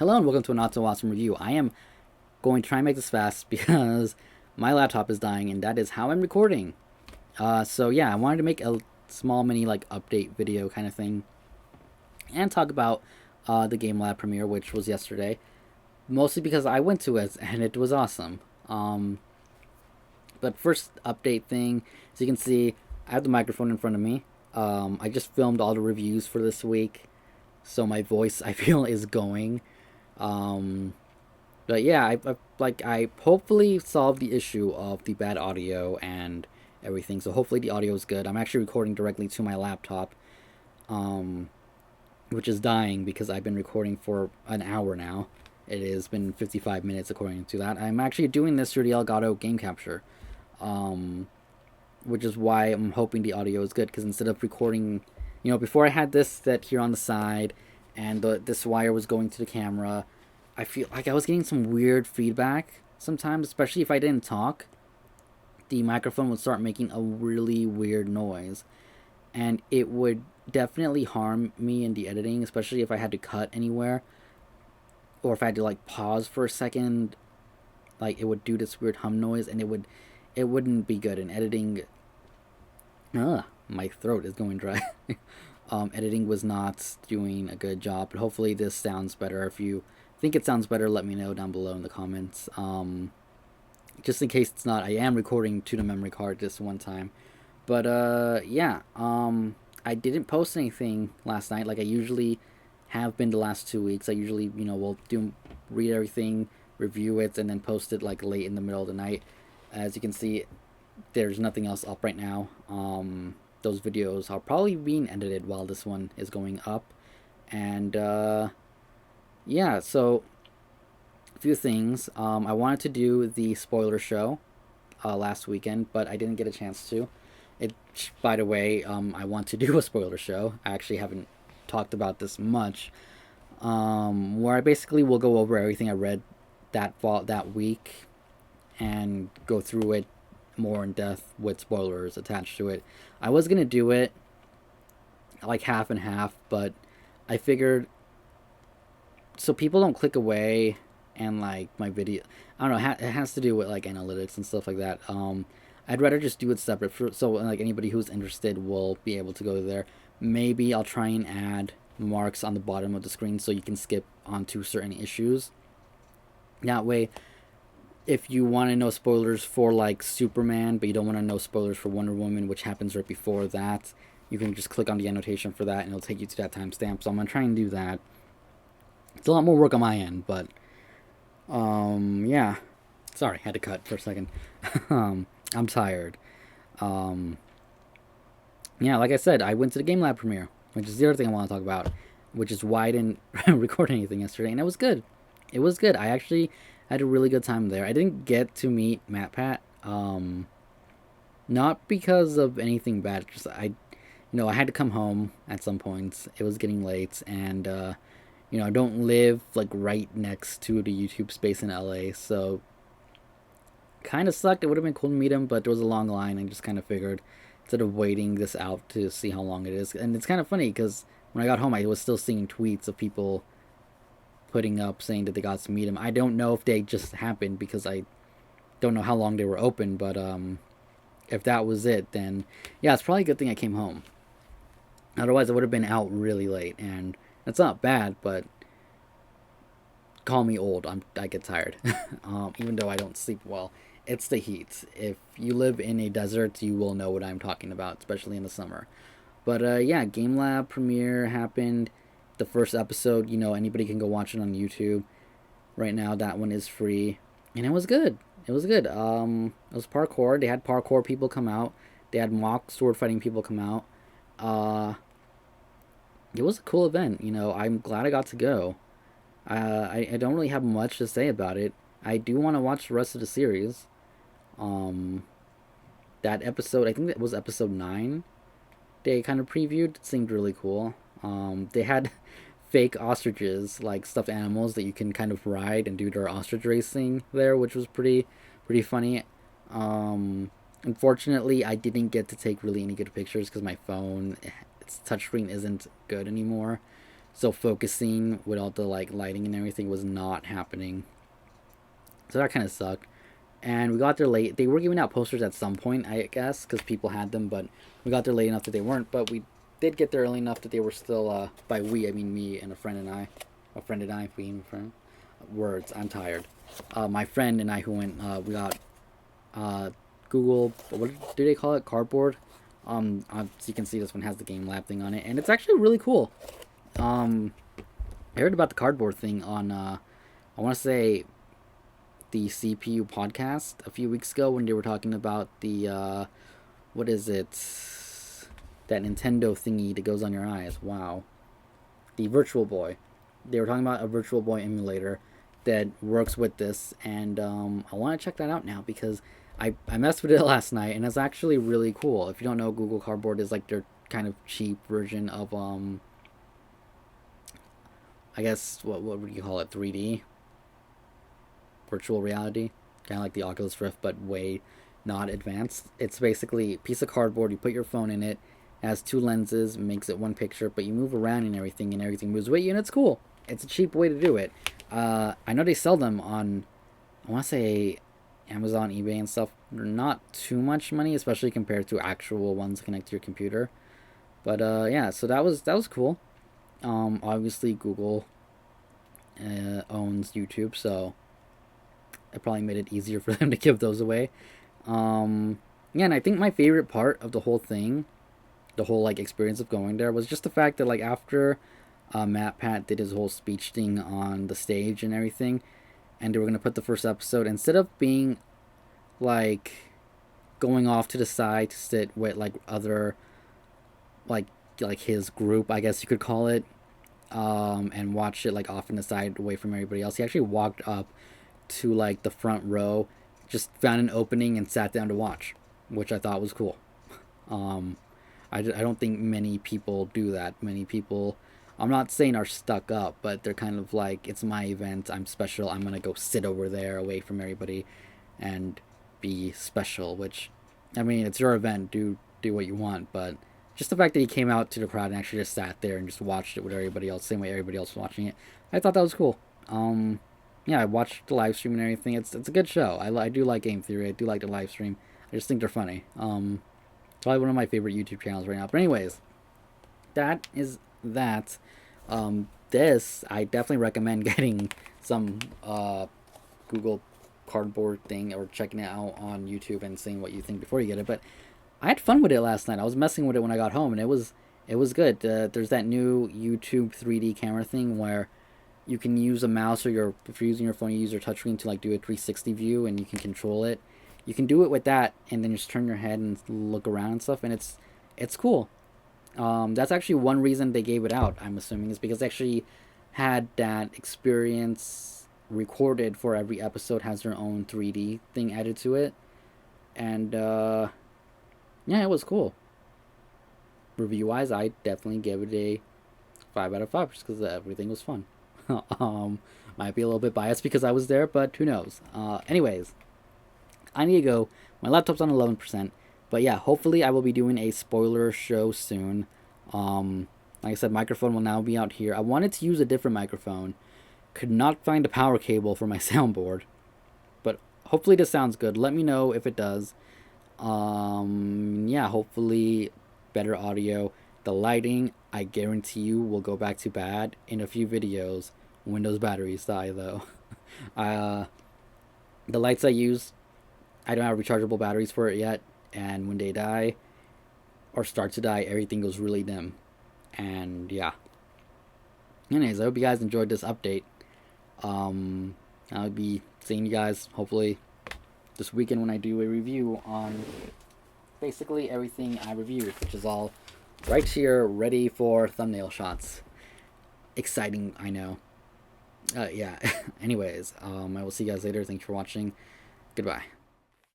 Hello and welcome to a not so awesome review. I am going to try and make this fast because my laptop is dying and that is how I'm recording. So yeah, I wanted to make a small mini like update video kind of thing and talk about the Game Lab premiere, which was yesterday. Mostly because I went to it and it was awesome. But first update thing, as you can see, I have the microphone in front of me. I just filmed all the reviews for this week, so my voice I feel is going. Um, but yeah, I hopefully solved the issue of the bad audio and everything. So hopefully the audio is good. I'm actually recording directly to my laptop, um, which is dying because I've been recording for an hour now. It has been 55 minutes according to that. I'm actually doing this through the Elgato Game Capture, um, which is why I'm hoping the audio is good. Because instead of recording, before I had this set here on the side, and this wire was going to the camera, I feel like I was getting some weird feedback sometimes, especially if I didn't talk. The microphone would start making a really weird noise, and it would definitely harm me in the editing, especially if I had to cut anywhere or if I had to like pause for a second. Like it would do this weird hum noise, and it wouldn't be good in editing. My throat is going dry. Editing was not doing a good job, but hopefully this sounds better. If you think it sounds better, let me know down below in the comments. Just in case it's not, I am recording to the memory card this one time. But yeah, I didn't post anything last night like I usually have been the last 2 weeks. I usually, will read everything, review it, and then post it like late in the middle of the night. As you can see, there's nothing else up right now. Those videos are probably being edited while this one is going up. And yeah, so a few things. I wanted to do the spoiler show last weekend, but I didn't get a chance to. By the way, I want to do a spoiler show. I actually haven't talked about this much. Where I basically will go over everything I read that week and go through it more in depth with spoilers attached to it. I was gonna do it like half and half, but I figured so people don't click away and like my video. I don't know. It has to do with like analytics and stuff like that. I'd rather just do it separate so like anybody who's interested will be able to go there. Maybe I'll try and add marks on the bottom of the screen so you can skip onto certain issues. That way, if you want to know spoilers for like Superman, but you don't want to know spoilers for Wonder Woman, which happens right before that, you can just click on the annotation for that and it'll take you to that timestamp. So I'm going to try and do that. It's a lot more work on my end, but yeah. Sorry, had to cut for a second. I'm tired. Um, yeah, like I said, I went to the Game Lab premiere, which is the other thing I want to talk about, which is why I didn't record anything yesterday, and it was good. It was good. I actually had a really good time there. I didn't get to meet MatPat, not because of anything bad. Just I had to come home at some points. It was getting late, and I don't live like right next to the YouTube space in LA, so kind of sucked. It would have been cool to meet him, but there was a long line. I just kind of figured instead of waiting this out to see how long it is. And it's kind of funny because when I got home, I was still seeing tweets of people putting up saying that they got to meet him. I don't know if they just happened because I don't know how long they were open, but if that was it, then yeah, it's probably a good thing I came home. Otherwise, I would have been out really late, and that's not bad, but call me old. I get tired, even though I don't sleep well. It's the heat. If you live in a desert, you will know what I'm talking about, especially in the summer. But yeah, Game Lab premiere happened. The first episode, anybody can go watch it on YouTube. Right now, that one is free, and it was good. It was good. It was parkour. They had parkour people come out. They had mock sword fighting people come out. Uh, it was a cool event. I'm glad I got to go. I don't really have much to say about it. I do want to watch the rest of the series. Um, that episode, I think that was episode 9. They kind of previewed. It seemed really cool. They had fake ostriches, like stuffed animals that you can kind of ride and do their ostrich racing there, which was pretty funny. Unfortunately, I didn't get to take really any good pictures because my phone, its touchscreen isn't good anymore. so focusing with all the like lighting and everything was not happening. So that kind of sucked. And we got there late. They were giving out posters at some point, I guess, because people had them, but we got there late enough that they weren't. But we did get there early enough that they were still. By we, I mean me and a friend and I. A friend and I, we and a friend. Words. I'm tired. My friend and I who went. We got Google. What do they call it? Cardboard. So you can see this one has the Game Lab thing on it, and it's actually really cool. I heard about the cardboard thing on. I want to say the CPU podcast a few weeks ago when they were talking about the what is it? That Nintendo thingy that goes on your eyes. Wow. The Virtual Boy. They were talking about a Virtual Boy emulator that works with this, and I want to check that out now because I messed with it last night, and it's actually really cool. If you don't know, Google Cardboard is like their kind of cheap version of I guess what would you call it? 3D virtual reality, kind of like the Oculus Rift, but way not advanced. It's basically a piece of cardboard. You put your phone in it. It has two lenses, makes it one picture, but you move around and everything moves with you, and it's cool. It's a cheap way to do it. I know they sell them on, I want to say, Amazon, eBay, and stuff. They're not too much money, especially compared to actual ones connected to your computer. But yeah, so that was cool. Obviously, Google owns YouTube, so it probably made it easier for them to give those away. Yeah, and I think my favorite part of the whole thing, the whole like experience of going there, was just the fact that like after MatPat did his whole speech thing on the stage and everything, and they were gonna put the first episode, instead of being like going off to the side to sit with like other like his group, I guess you could call it, and watch it like off in the side away from everybody else. He actually walked up to like the front row, just found an opening and sat down to watch, which I thought was cool. Um, I don't think many people do that. Many people, I'm not saying are stuck up, but they're kind of like, it's my event, I'm special, I'm gonna go sit over there away from everybody and be special, which, I mean, it's your event, do what you want, but just the fact that he came out to the crowd and actually just sat there and just watched it with everybody else, same way everybody else was watching it, I thought that was cool. Yeah, I watched the live stream and everything. It's a good show. I do like Game Theory. I do like the live stream. I just think they're funny. Probably one of my favorite YouTube channels right now. But anyways, that is that. This I definitely recommend getting some Google Cardboard thing or checking it out on YouTube and seeing what you think before you get it. But I had fun with it last night. I was messing with it when I got home, and it was good. There's that new YouTube 3D camera thing where you can use a mouse, or if you're using your phone, you use your touchscreen to like do a 360 view, and you can control it. You can do it with that, and then just turn your head and look around and stuff, and it's cool. That's actually one reason they gave it out. I'm assuming is because they actually had that experience recorded for every episode, has their own 3D thing added to it, and yeah, it was cool. Review wise, I definitely give it a 5 out of 5 just because everything was fun. Might be a little bit biased because I was there, but who knows? Anyways, I need to go. My laptop's on 11%, but yeah, hopefully I will be doing a spoiler show soon. Like I said, microphone will now be out here. I wanted to use a different microphone, could not find a power cable for my soundboard, but hopefully this sounds good. Let me know if it does. Yeah, hopefully better audio. The lighting, I guarantee you, will go back to bad in a few videos when those batteries die, though. The lights I use, I don't have rechargeable batteries for it yet, and when they die or start to die, everything goes really dim. And yeah. Anyways, I hope you guys enjoyed this update. I'll be seeing you guys hopefully this weekend when I do a review on basically everything I reviewed, which is all right here, ready for thumbnail shots. Exciting, I know. Yeah. Anyways, I will see you guys later. Thanks for watching. Goodbye.